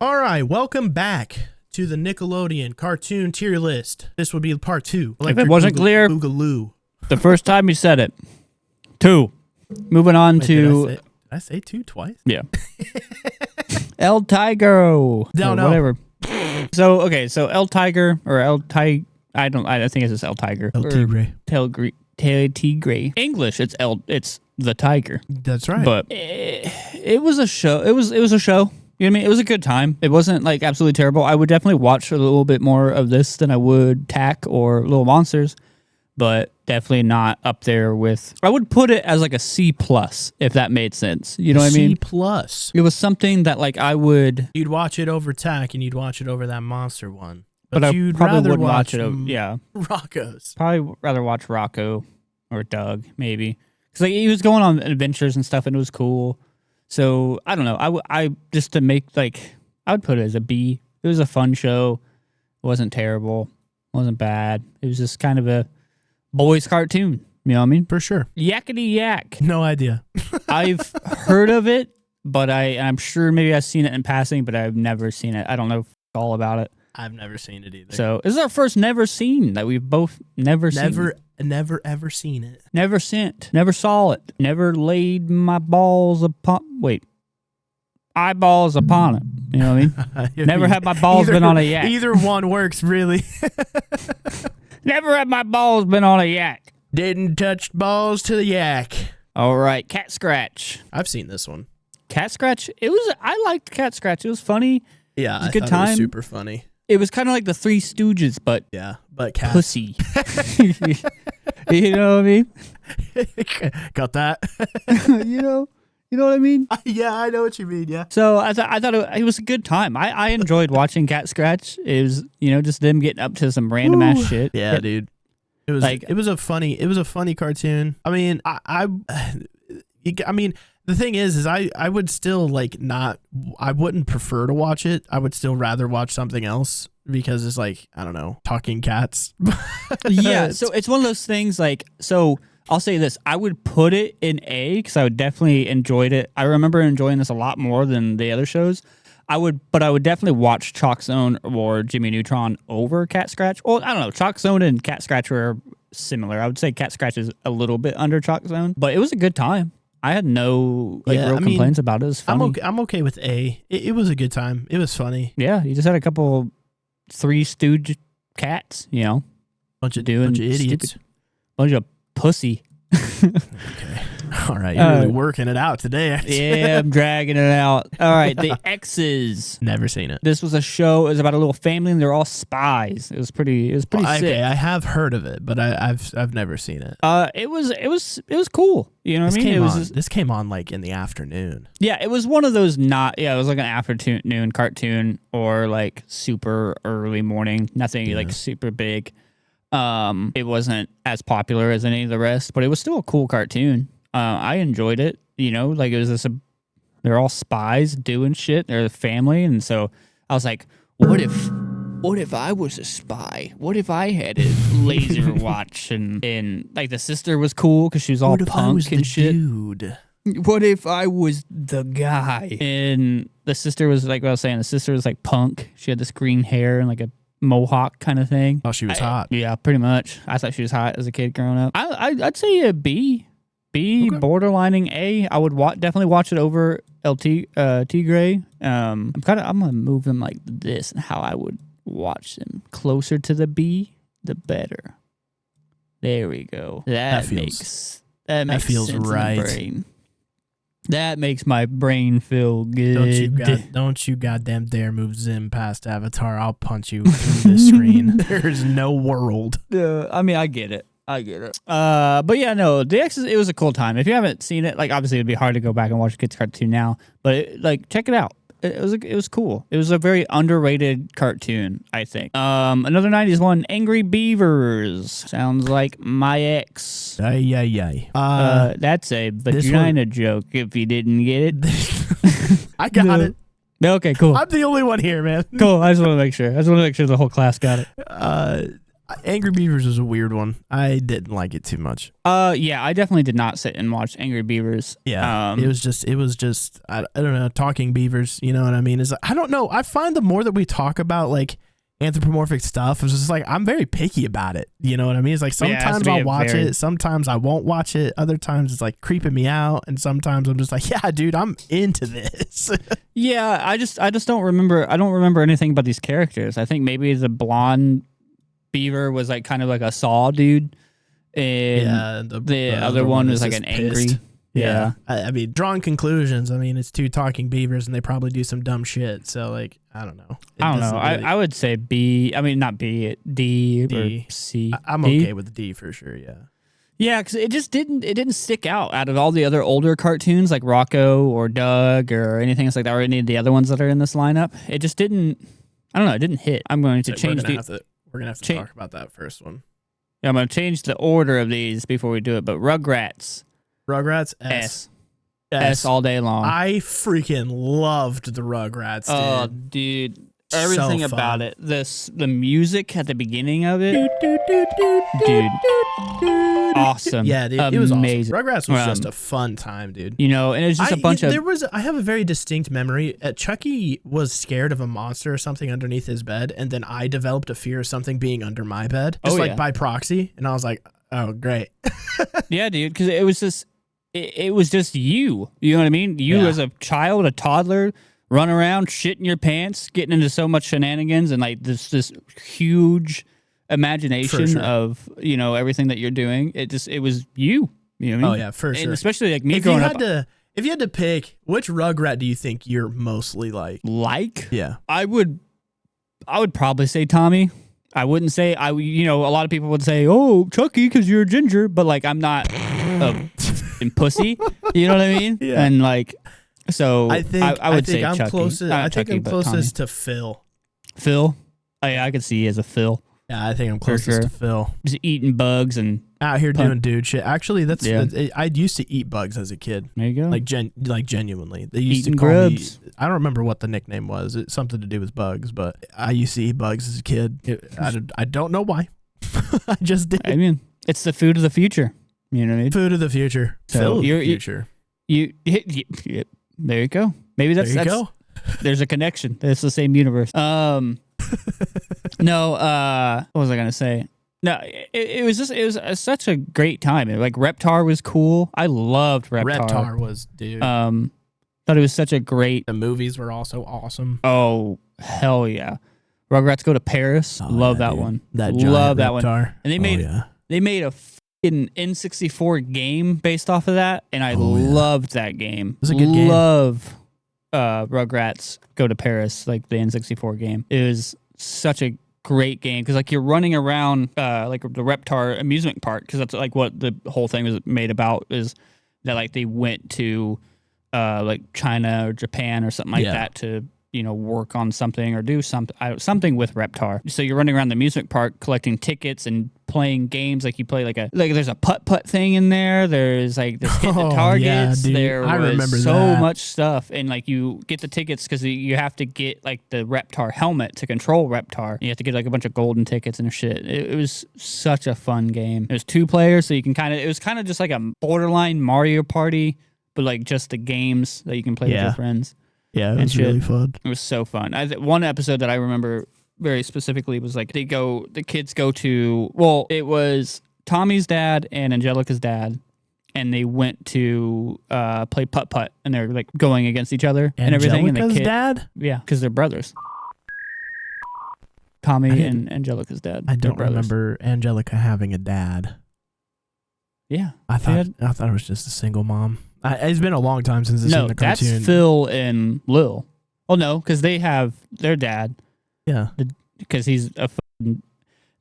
All right, welcome back to the Nickelodeon cartoon tier list. This would be part 2. If it wasn't clear, Boogaloo. the first time you said it. 2. Moving on to... Did I say 2 twice? Yeah. El Tiger. No. Whatever. So El Tiger, or El Tiger, I think it's just El Tiger. El Tigre. Tigre. English, it's the Tiger. That's right. But it was a show. It was a show. You know what I mean? It was a good time. It wasn't like absolutely terrible. I would definitely watch a little bit more of this than I would Tack or Little Monsters, but definitely not up there with. I would put it as like a C+, if that made sense. You know what I mean? C+. It was something that like I would. You'd watch it over Tack and you'd watch it over that monster one. But I you'd probably rather wouldn't watch it. Yeah. Rocco's. Probably rather watch Rocco or Doug, maybe. Because like he was going on adventures and stuff, and it was cool. So I don't know. I just to make like I would put it as a B. It was a fun show. It wasn't terrible. It wasn't bad. It was just kind of a boys' cartoon. You know what I mean? For sure. Yakety yak. No idea. I've heard of it, but I'm sure maybe I've seen it in passing, but I've never seen it. I don't know all about it. I've never seen it either. So this is our first never seen that we've both never seen. Never ever seen it. Never sent. Never saw it. Never laid my eyeballs upon it. You know what I mean? Never had my balls been on a yak. Either one works, really. Never had my balls been on a yak. Didn't touch balls to the yak. All right, Cat Scratch. I've seen this one. Cat Scratch. I liked Cat Scratch. It was funny. Yeah, it was a good time. It was super funny. It was kind of like the Three Stooges, but cat. Pussy. You know what I mean? Got that? You know what I mean? Yeah, I know what you mean. Yeah. So I thought it was a good time. I enjoyed watching Cat Scratch. It was just them getting up to some random ass shit. Yeah, dude. It was like it was a funny cartoon. I mean, I mean. The thing is I would still I wouldn't prefer to watch it. I would still rather watch something else because it's like, I don't know, talking cats. Yeah, so it's one of those things so I'll say this. I would put it in A because I would definitely enjoyed it. I remember enjoying this a lot more than the other shows. But I would definitely watch Chalk Zone or Jimmy Neutron over Cat Scratch. Well, I don't know. Chalk Zone and Cat Scratch were similar. I would say Cat Scratch is a little bit under Chalk Zone, but it was a good time. I had no real complaints about it. It was funny. I'm okay with A. It was a good time. It was funny. Yeah, you just had a couple Three Stooge cats, bunch of idiots, bunch of pussy. Okay. All right, you're really working it out today. Yeah, I'm dragging it out. All right, the X's. Never seen it. This was a show. It was about a little family, and they're all spies. It was pretty sick. Okay, I have heard of it, but I've never seen it. It was cool. You know what I mean? This came on like in the afternoon. Yeah, it was one of those it was like an afternoon cartoon or like super early morning. Nothing like super big. It wasn't as popular as any of the rest, but it was still a cool cartoon. I enjoyed it. Like it was they're all spies doing shit. They're a family, and so I was like, what if I was a spy? What if I had a laser watch and like the sister was cool because she was all punk and shit. Dude. What if I was the guy? And the sister was like what I was saying. The sister was like punk. She had this green hair and like a mohawk kind of thing. Oh, she was hot. Yeah, pretty much. I thought she was hot as a kid growing up. I'd say a B. Okay. Borderlining A. I would definitely watch it over Tigre. I'm gonna move them like this and how I would watch them closer to the B, the better. There we go. That makes feels sense right. In the brain. That makes my brain feel good. Don't you goddamn dare move Zim past Avatar. I'll punch you through the screen. There's no world. I mean, I get it. But yeah, no, the X's, it was a cool time. If you haven't seen it, like obviously it'd be hard to go back and watch a kid's cartoon now, but check it out. It was cool. It was a very underrated cartoon, I think. Another 90s one, Angry Beavers. Sounds like my ex. That's a vagina joke if you didn't get it. I got it. Okay, cool. I'm the only one here, man. Cool. I just want to make sure. The whole class got it. Angry Beavers was a weird one. I didn't like it too much. Yeah, I definitely did not sit and watch Angry Beavers. Yeah, it was just I don't know, talking beavers. You know what I mean? Is I don't know. I find the more that we talk about like anthropomorphic stuff, it's just like I'm very picky about it. You know what I mean? It's like sometimes I'll watch it, sometimes I won't watch it. Other times it's like creeping me out, and sometimes I'm just like, yeah, dude, I'm into this. Yeah, I just don't remember. I don't remember anything about these characters. I think maybe the blonde beaver was like kind of like a Saw dude, and the other one was like an angry. Yeah. I mean, drawing conclusions. I mean, it's two talking beavers, and they probably do some dumb shit. So, like, I don't know. I don't know. Really... I would say B. I mean, not B. D. Or C. I'm okay with D for sure. Yeah. Yeah, because it just didn't stick out of all the other older cartoons like Rocco or Doug or anything else like that, or any of the other ones that are in this lineup. It just didn't. I don't know. It didn't hit. I'm going to change the. We're gonna have to talk about that first one. Yeah, I'm gonna change the order of these before we do it. But Rugrats S all day long. I freaking loved the Rugrats, dude. Oh, dude. Everything about it. The music at the beginning of it. Dude. Awesome. Yeah, dude, it was amazing. Awesome. Rugrats was just a fun time, dude. You know, and it's just a bunch of... I have a very distinct memory. Chucky was scared of a monster or something underneath his bed, and then I developed a fear of something being under my bed. Just by proxy. And I was like, oh, great. Yeah, dude, because it was just... It was just you. You know what I mean? You as a child, a toddler, run around, shitting your pants, getting into so much shenanigans, and like this huge imagination of, you know, everything that you're doing. It was you. You know what I mean? Oh yeah, for sure. And especially like me growing up. If you had to pick, which Rugrat do you think you're mostly like? Yeah. I would probably say Tommy. I wouldn't say you know, a lot of people would say, "Oh, Chucky, because you're a ginger," but like I'm not a pussy. You know what I mean? Yeah. And like, so I would say I'm Chucky. closest. I think I'm closest to Phil. Phil? Oh, yeah, I could see you as a Phil. Yeah, I think I'm closest to Phil. Just eating bugs and out here doing dude shit. Actually, I used to eat bugs as a kid. There you go. Like genuinely. They used eating to call grubs. me. I don't remember what the nickname was. It's something to do with bugs, but I used to eat bugs as a kid. I don't know why. I just did. I mean, it's the food of the future. You know what I mean? Food of the future. So Phil of the future. There you go. Maybe that's go. There's a connection. It's the same universe. No, what was I gonna say? No, it was such a great time. Like Reptar was cool. I loved Reptar. Reptar was, dude. Thought it was such a great. The movies were also awesome. Oh hell yeah! Rugrats Go to Paris. Love that one. Love that one. And they made a fucking N64 game based off of that, and I loved that game. It was a good game. Love Rugrats Go to Paris, like the N64 game. It was such a great game because like you're running around like the Reptar amusement park, because that's like what the whole thing was made about, is that like they went to like China or Japan or something like that to, you know, work on something or do something with Reptar. So you're running around the amusement park collecting tickets and playing games. Like you play like there's a putt thing in there. There's like this hit the targets. Yeah, I remember so much stuff, and like you get the tickets because you have to get like the Reptar helmet to control Reptar. You have to get like a bunch of golden tickets and shit. It was such a fun game. It was 2 players, so you can it was kind of just like a borderline Mario Party, but like just the games that you can play with your friends. Yeah, it was really fun. It was so fun. One episode that I remember very specifically was like the kids go to, well, it was Tommy's dad and Angelica's dad, and they went to play putt-putt, and they're like going against each other and everything. And the dad? Yeah, because they're brothers. Tommy and Angelica's dad. I don't remember Angelica having a dad. Yeah. I thought it was just a single mom. It's been a long time since I've seen the cartoon. That's Phil and Lil. Oh, no, because they have their dad. Yeah. Because he's a...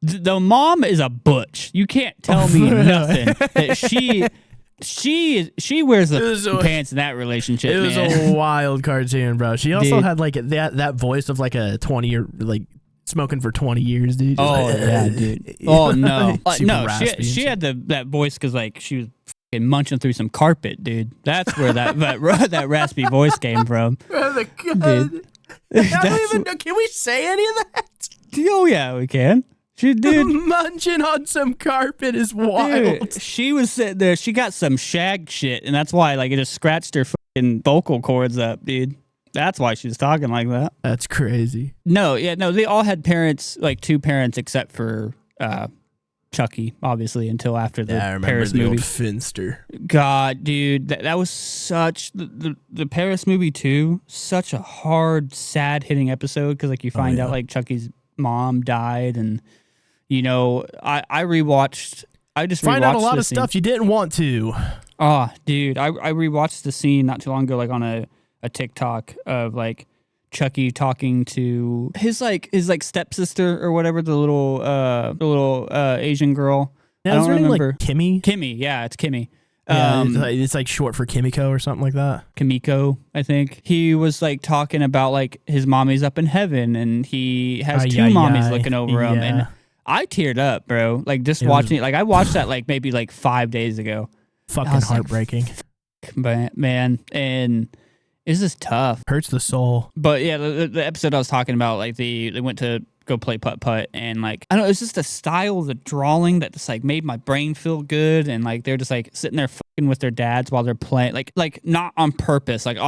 The mom is a butch. You can't tell me nothing. That she wears the pants in that relationship. It was a wild cartoon, bro. She also had like that voice of like a 20-year, like smoking for 20 years, dude. Oh, yeah, dude. Oh, no. No, she had that voice because like she was munching through some carpet, dude. That's where that raspy voice came from. Dude. I don't even know. Can we say any of that? Oh yeah, we can. She did. Munching on some carpet is wild. Dude, she was sitting there. She got some shag shit, and that's why like it just scratched her fucking vocal cords up, dude. That's why she was talking like that. That's crazy. No, they all had parents, like 2 parents, except for Chucky, obviously, until after the Paris movie. Old Finster. God, dude, that was such the Paris movie too. Such a hard, sad hitting episode because like you find out like Chucky's mom died, and you know I rewatched. I just find out a lot of scene. stuff you didn't want to. Oh, dude, I rewatched the scene not too long ago, like on a TikTok of like Chucky talking to his stepsister or whatever, the little Asian girl. Yeah, I don't remember. Like Kimmy? Kimmy, yeah, it's Kimmy. Yeah, it's like short for Kimiko or something like that. Kimiko, I think. He was like talking about like his mommy's up in heaven and he has 2 mommies looking over him. And I teared up, bro. Like just watching it. Like I watched that like maybe like 5 days ago. Fucking heartbreaking. Like, man, and it's just tough. Hurts the soul. But yeah, the episode I was talking about, like they went to go play putt-putt, and like I don't know, it's just the style of the drawing that just like made my brain feel good, and like they're just like sitting there fucking with their dads while they're playing, like not on purpose, like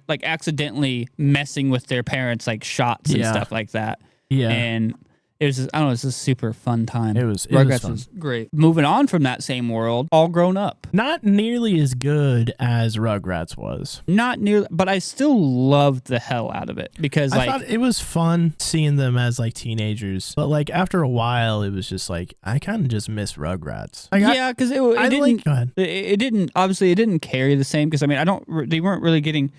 like accidentally messing with their parents, like shots and stuff like that. Yeah, and it was just, I don't know, it's just a super fun time. Rugrats was great. Moving on from that same world, All Grown Up. Not nearly as good as Rugrats was. Not nearly, but I still loved the hell out of it because I thought it was fun seeing them as like teenagers. But like after a while, it was just like, I kind of just miss Rugrats. Like, yeah, because it didn't carry the same, because I mean, they weren't really getting,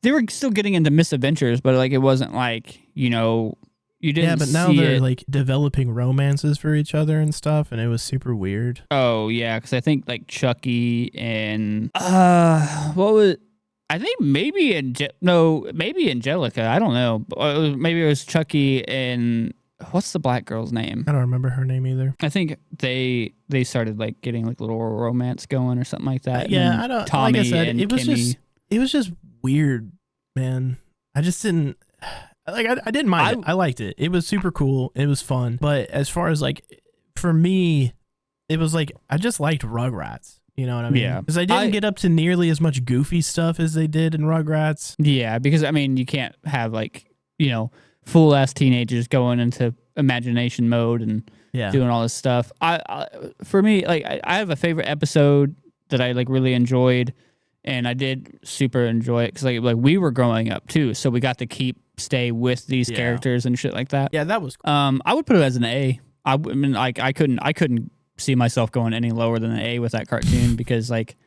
they were still getting into misadventures, but like it wasn't like, you know, you didn't. Yeah, but now they're like developing romances for each other and stuff, and it was super weird. Oh yeah, because I think like Chucky and what was? I think maybe Angelica. I don't know. Maybe it was Chucky and what's the black girl's name? I don't remember her name either. I think they started like getting like little romance going or something like that. Yeah, I don't. Tommy, like I said, it was just weird, man. I just didn't. Like I didn't mind it. I liked it. It was super cool. It was fun. But as far as like, for me, it was like I just liked Rugrats. You know what I mean? Yeah. Because I didn't get up to nearly as much goofy stuff as they did in Rugrats. Yeah, because I mean, you can't have like, you know, full ass teenagers going into imagination mode and doing all this stuff. For me, like I have a favorite episode that I like really enjoyed, and I did super enjoy it because like we were growing up too, so we got to stay with these characters and shit like that. Yeah, that was cool. I would put it as an A. I mean, like I couldn't see myself going any lower than an A with that cartoon because like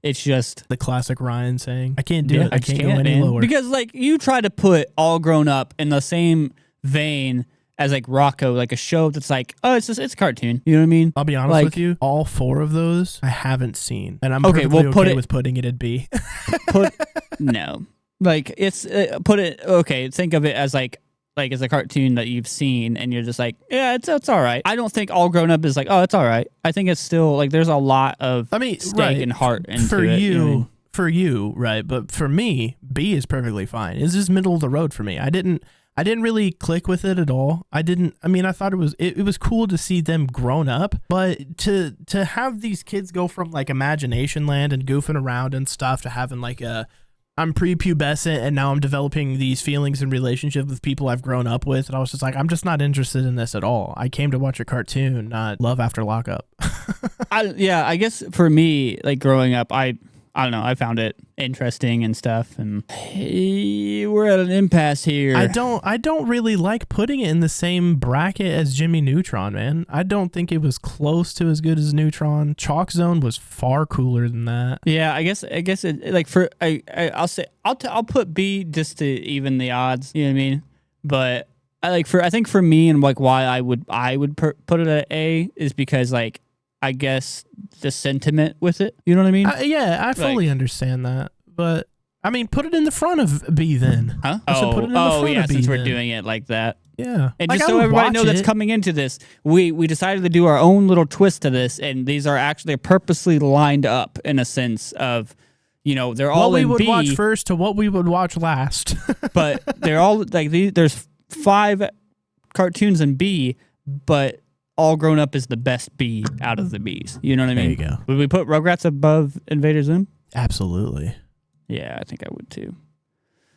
it's just the classic Ryan saying, "I can't do it. I can't go any lower." Because like you try to put All Grown Up in the same vein as like Rocco, like a show that's like, oh, it's a cartoon. You know what I mean? I'll be honest with you. All 4 of those I haven't seen, and I'm okay with putting it at B. No. Like it's think of it as like as a cartoon that you've seen and you're just like, yeah, it's all right. I don't think All Grown Up is like, oh, it's all right. I think it's still like there's a lot of stake and heart into for it. You, you know what I mean? For you, right? But for me, B is perfectly fine. It's just middle of the road for me. I didn't really click with it at all. I thought it was cool to see them grown up, but to have these kids go from like imagination land and goofing around and stuff to having like I'm prepubescent and now I'm developing these feelings and relationships with people I've grown up with. And I was just like, I'm just not interested in this at all. I came to watch a cartoon, not Love After Lockup. I guess for me, like growing up, I don't know, I found it interesting and stuff, and we're at an impasse here. I don't really like putting it in the same bracket as Jimmy Neutron, man. I don't think it was close to as good as Neutron. Chalk Zone was far cooler than that. Yeah, I guess it, like for I'll put B just to even the odds. You know what I mean? But I think for me and like why I would put it at A is because like I guess the sentiment with it. You know what I mean? I fully understand that. But, I mean, put it in the front of B then. Huh? Put it in the front of B since then. we're doing it like that. Yeah. And just so everybody knows that's coming into this, we decided to do our own little twist to this, and these are actually purposely lined up in a sense of, you know, they're all in B. What we would watch first to what we would watch last. But they're all, like, there's 5 cartoons in B, but All Grown Up is the best B out of the Bs. You know what I mean? There you go. Would we put Rugrats above Invader Zim? Absolutely. Yeah, I think I would too.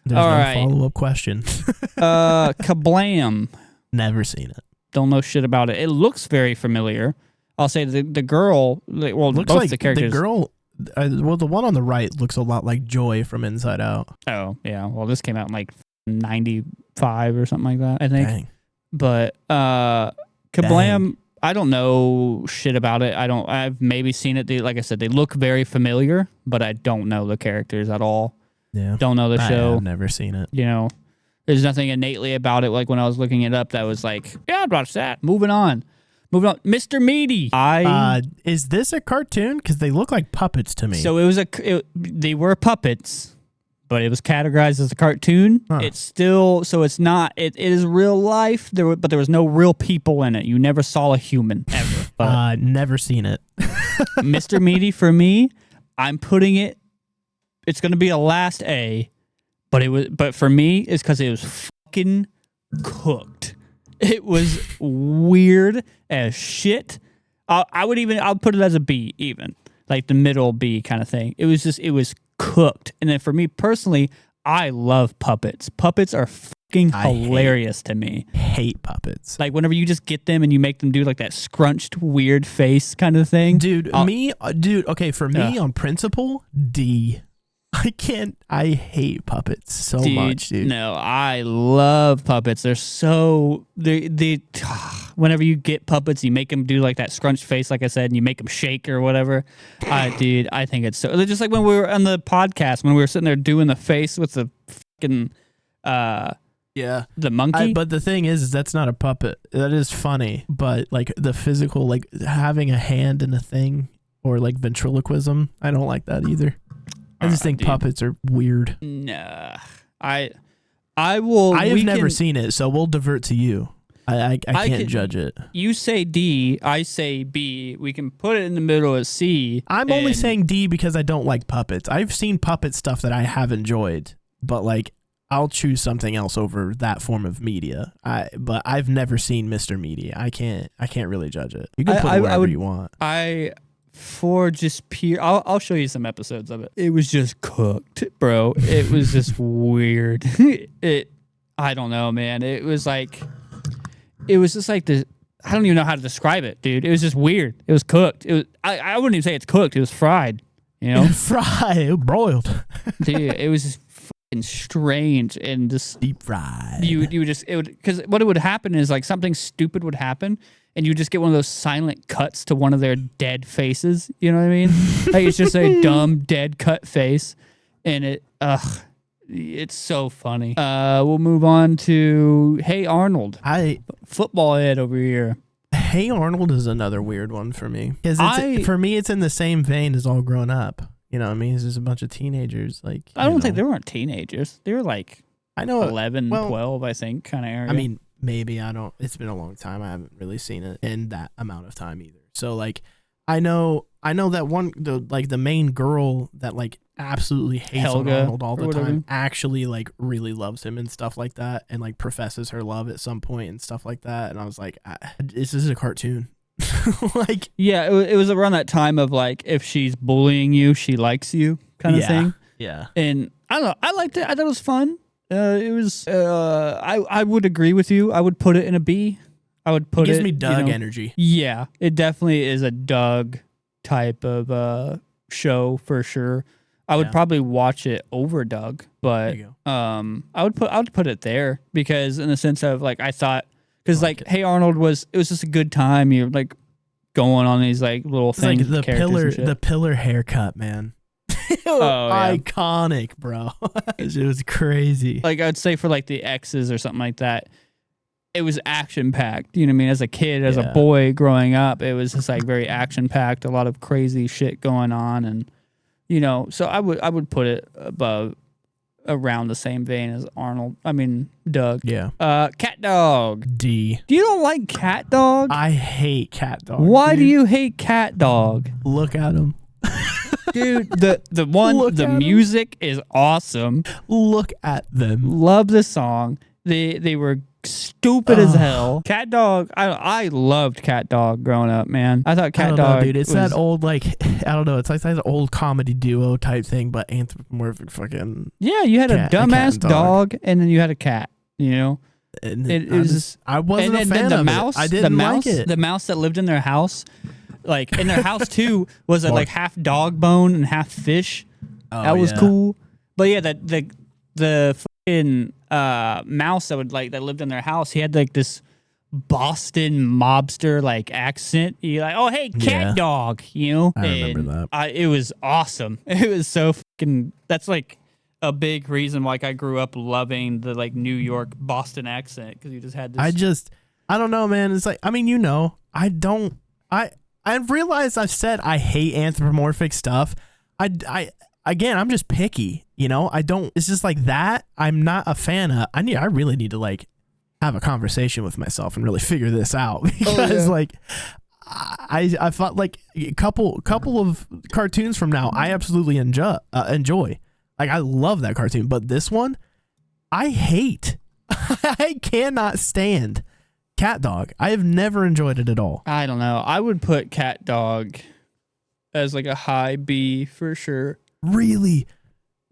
There's All no right. follow-up question. Kablam. Never seen it. Don't know shit about it. It looks very familiar. I'll say the girl, well, Looks both like the characters. the girl, well, the one on the right looks a lot like Joy from Inside Out. Oh, yeah. Well, this came out in like 95 or something like that, I think. Dang. But Kablam, I don't know shit about it. I've maybe seen it. Like I said, they look very familiar, but I don't know the characters at all. Yeah. Don't know the show. I've never seen it. You know, there's nothing innately about it. Like when I was looking it up, that was like, yeah, I'd watch that. Moving on. Mr. Meaty. Is this a cartoon? Because they look like puppets to me. So they were puppets, but it was categorized as a cartoon. Huh. It's still, so it's not, it is real life, but there was no real people in it. You never saw a human ever. But never seen it. Mr. Meaty for me, I'm putting it's going to be a last A, but for me, it's because it was fucking cooked. It was weird as shit. I'll put it as a B even, like the middle B kind of thing. It was cooked. And then for me personally, I love puppets. Puppets are fucking hilarious to me. Hate puppets. Like whenever you just get them and you make them do like that scrunched weird face kind of thing. Okay, for me on principle, D. I hate puppets so much, dude. No, I love puppets. They're so whenever you get puppets, you make them do like that scrunched face, like I said, and you make them shake or whatever. Dude, I think it's so. Just like when we were on the podcast, when we were sitting there doing the face with the fucking the monkey. But the thing is that's not a puppet. That is funny, but like the physical, like having a hand in a thing or like ventriloquism, I don't like that either. I just think puppets are weird. Nah, I will. I have never seen it, so we'll divert to you. I can't judge it. You say D, I say B. We can put it in the middle as C. I'm only saying D because I don't like puppets. I've seen puppet stuff that I have enjoyed, but like I'll choose something else over that form of media. But I've never seen Mr. Meaty. I can't really judge it. You can put it wherever you want. For just pure, I'll show you some episodes of it. It was just cooked, bro. It was just weird. I don't know, man. It was just like this. I don't even know how to describe it, dude. It was just weird. It was cooked. It was. I wouldn't even say it's cooked. It was fried. You know, broiled. Dude, it was just fucking strange and just deep fried. Because what would happen is like something stupid would happen. And you just get one of those silent cuts to one of their dead faces. You know what I mean? Like it's just a dumb dead cut face, and it's so funny. We'll move on to Hey Arnold. Football head over here. Hey Arnold is another weird one for me. For me, it's in the same vein as All Grown Up. You know what I mean? It's just a bunch of teenagers. Like I don't think they weren't teenagers. They were like 11, 12, I think, kind of area. I mean. Maybe it's been a long time. I haven't really seen it in that amount of time either. So like, I know that the main girl that like absolutely hates Arnold all the time actually like really loves him and stuff like that. And like professes her love at some point and stuff like that. And I was like, this is a cartoon. Like, yeah, it was around that time of like, if she's bullying you, she likes you kind of thing. Yeah. And I don't know. I liked it. I thought it was fun. It was. I would agree with you. I would put it in a B. I would put it. Gives me Doug energy. Yeah, it definitely is a Doug type of show for sure. I would probably watch it over Doug, but I would put it there because in the sense of like I thought because like Hey Arnold was just a good time. You're like going on these like little things. Like the pillar haircut, man. Iconic, bro. It was crazy. Like I'd say for like the X's or something like that, it was action packed. You know what I mean? As a kid, as a boy growing up, it was just like very action packed. A lot of crazy shit going on, and you know. So I would put it around the same vein as Arnold. I mean Doug. Yeah. Cat Dog. D. You don't like Cat Dog? I hate Cat Dog. Why do you hate Cat Dog? Look at him. Dude, the music is awesome. Look at them. Love the song. They were stupid as hell. Cat Dog, I loved Cat Dog growing up, man. I thought Cat Dog, dude. It's that old, like, I don't know. It's like that old comedy duo type thing, but anthropomorphic fucking. Yeah, you had a dumbass dog, and then you had a cat. You know, I wasn't a fan of it. I didn't like it. The mouse that lived in their house, like in their house too, was like half dog bone and half fish. That was cool. But yeah, the fucking mouse that lived in their house, he had like this Boston mobster like accent. You're like, oh hey, Cat Dog, you know? I remember that. It was awesome. It was so fucking. That's like a big reason why I grew up loving the like New York Boston accent, because you just had this. I don't know, man. It's like, I mean, you know, I realized I've said I hate anthropomorphic stuff. Again, I'm just picky, you know. It's just like that. I'm not a fan of. I really need to like have a conversation with myself and really figure this out, because like I thought like a couple of cartoons from now I absolutely enjoy. Like, I love that cartoon, but this one I hate. I cannot stand Cat Dog. I have never enjoyed it at all. I don't know. I would put Cat Dog as like a high B for sure. Really?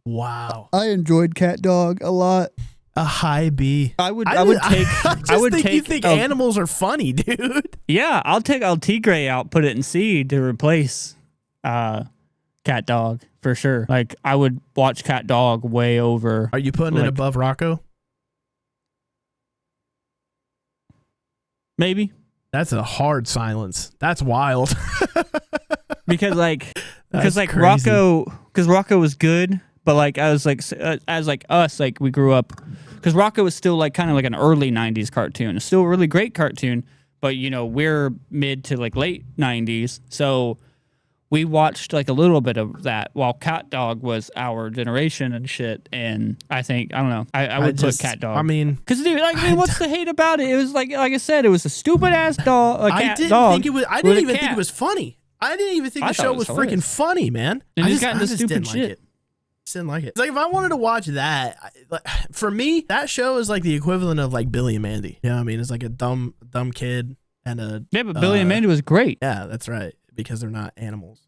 Wow. I enjoyed Cat Dog a lot. A high B. I would take. You think animals are funny, dude? Yeah, I'll take El Tigre out, put it in C to replace Cat Dog for sure. Like, I would watch Cat Dog way over. Are you putting it above Rocco? Maybe. That's a hard silence. That's wild. Because Rocco was good, but like I was like as like us, like we grew up, because Rocco was still like kind of like an early 90s cartoon. It's still a really great cartoon, but you know, we're mid to like late 90s, so we watched like a little bit of that while Cat Dog was our generation and shit. And I think, I don't know, I would put Cat Dog. I mean, because dude, like, what's the hate about it? It was like I said, it was a stupid ass dog. I didn't think it was funny. I didn't even think the show was freaking funny, man. I just got into stupid shit. Like it. Just didn't like it. It's like, if I wanted to watch that, for me, that show is like the equivalent of like Billy and Mandy. You know what I mean? It's like a dumb kid and a. Yeah, but Billy and Mandy was great. Yeah, that's right. Because they're not animals.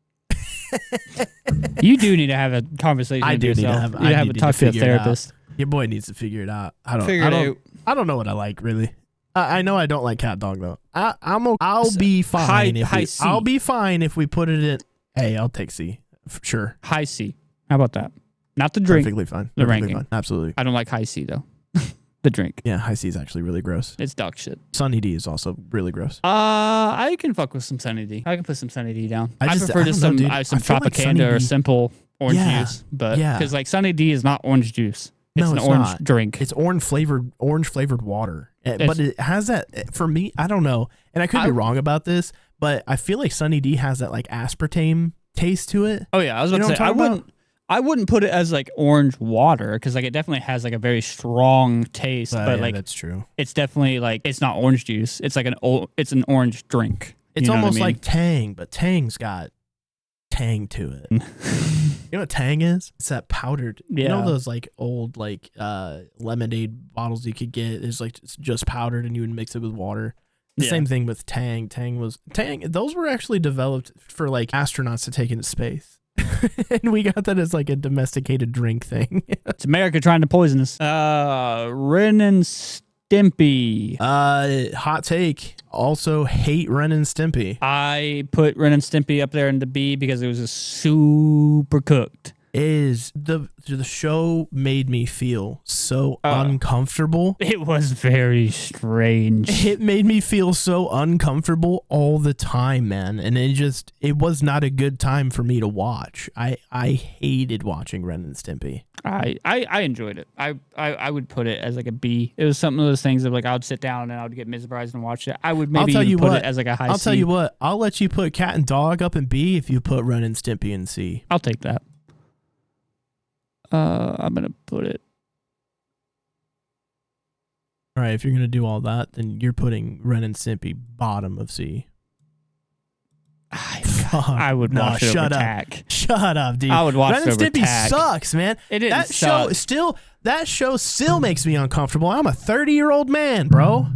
You do need to have a conversation with yourself. You have to talk to a therapist. Your boy needs to figure it out. I don't know what I like, really. I know I don't like Cat Dog though. I'll be fine I'll be fine if we put it in. Hey, I'll take C. Sure. High C. How about that? Not the drink. Perfectly fine. The ranking. Fine. Absolutely. I don't like high C though. The drink. Yeah, high C is actually really gross. It's dog shit. Sunny D is also really gross. I can fuck with some Sunny D. I can put some Sunny D down. I prefer just some Tropicana or simple orange juice, but because like Sunny D is not orange juice. It's an orange drink. It's orange flavored water. But it has that, for me, I don't know, and I could be wrong about this, but I feel like Sunny D has that like aspartame taste to it. Oh yeah, I was about to say I wouldn't put it as like orange water, because like it definitely has like a very strong taste, but like that's true. It's definitely like, it's not orange juice. It's like it's an orange drink. It's almost like Tang, but Tang's got tang to it. You know what Tang is? It's that powdered. You know those like old like lemonade bottles you could get. It's like it's just powdered, and you would mix it with water. The same thing with Tang. Those were actually developed for like astronauts to take into space. And we got that as like a domesticated drink thing. It's America trying to poison us. Ren and Stimpy. Hot take. Also hate Ren and Stimpy. I put Ren and Stimpy up there in the B because it was a super cooked. The show made me feel so uncomfortable. It was very strange. It made me feel so uncomfortable all the time, man. And it was not a good time for me to watch. I hated watching Ren and Stimpy. I enjoyed it. I would put it as like a B. It was something of those things that like I would sit down and I would get mesmerized and watch it. I would maybe put it as like a high C. I'll tell you what. I'll let you put Cat and Dog up in B if you put Ren and Stimpy in C. I'll take that. I'm going to put it. All right, if you're going to do all that, then you're putting Ren and Stimpy bottom of C. I would watch it over Tack. Shut up, dude. I would watch Ren it over and Stimpy Tack. sucks, man. It didn't that suck. show still, that show still makes me uncomfortable. I'm a 30-year-old man, bro.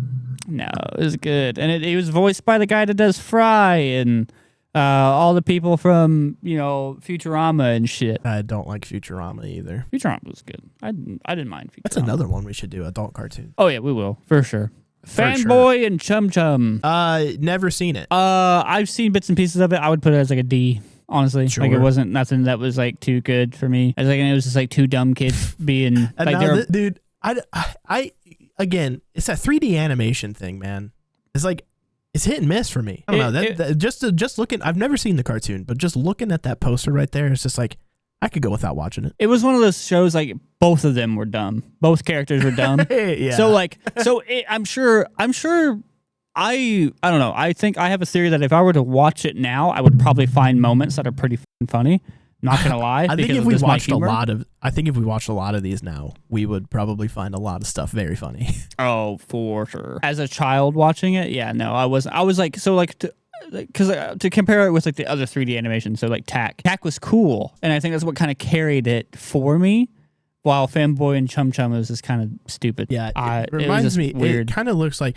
No, it was good, and it was voiced by the guy that does Fry and all the people from Futurama and shit. I don't like Futurama either. Futurama was good. I didn't mind Futurama. That's another one we should do, adult cartoon. Oh yeah, we will for sure. Fanboy and Chum Chum. Never seen it. I've seen bits and pieces of it. I would put it as like a D. Honestly, Sure. like it wasn't nothing that was like too good for me. I was like, it was just like two dumb kids being like, dude. I again, it's that 3D animation thing, man. It's like it's hit and miss for me. I don't know. Just looking, I've never seen the cartoon, but just looking at that poster right there, it's just like I could go without watching it. It was one of those shows like both of them were dumb. Both characters were dumb. Yeah. I'm sure. I don't know. I think I have a theory that if I were to watch it now, I would probably find moments that are pretty funny. Not gonna lie. I think if we watched a lot of these now, we would probably find a lot of stuff very funny. Oh, for sure. As a child watching it, yeah, no, I wasn't. I was like, so like, because to compare it with like the other 3D animation, so like Tack was cool, and I think that's what kind of carried it for me. While Fanboy and Chum Chum was just kind of stupid. Yeah, it reminds me. Weird. It kind of looks like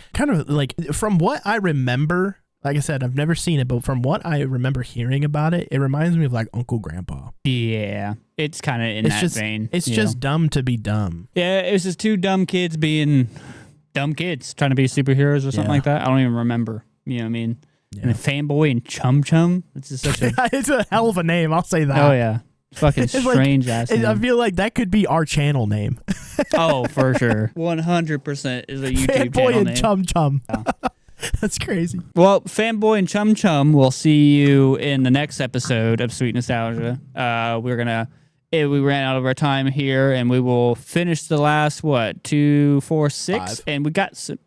from what I remember. Like I said, I've never seen it, but from what I remember hearing about it, it reminds me of like Uncle Grandpa. Yeah, it's kind of in that vein. It's just dumb to be dumb. Yeah, it was just two dumb kids being dumb kids trying to be superheroes or something like that. I don't even remember. You know what I mean? Yeah. And Fanboy and Chum Chum. It's just such a it's a hell of a name. I'll say that. Oh yeah. Fucking strange ass name. I feel like that could be our channel name. Oh, for sure. 100% is a YouTube Fanboy channel and name. Chum Chum. Yeah. That's crazy. Well, Fanboy and Chum Chum, we'll see you in the next episode of Sweet Nostalgia. We ran out of our time here, and we will finish the last, 2, 4, 6? 5. And we got some...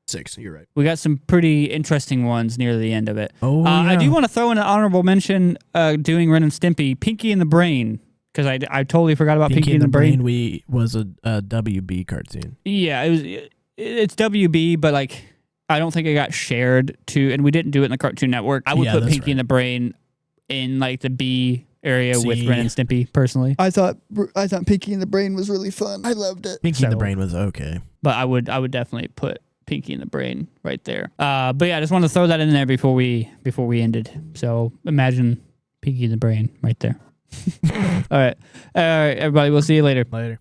6, you're right. We got some pretty interesting ones near the end of it. Oh, yeah. I do want to throw in an honorable mention doing Ren and Stimpy, Pinky and the Brain, because I totally forgot about Pinky and the Brain. Was a WB cartoon. Yeah, it's WB, but like I don't think it got shared to, and we didn't do it in the Cartoon Network. I would put Pinky and the Brain in like the B area with Ren and Stimpy personally. I thought Pinky and the Brain was really fun. I loved it. Pinky and the Brain was okay, but I would definitely put Pinky and the Brain right there. But yeah, I just wanted to throw that in there before we ended. So imagine Pinky and the Brain right there. All right, everybody. We'll see you later. Later.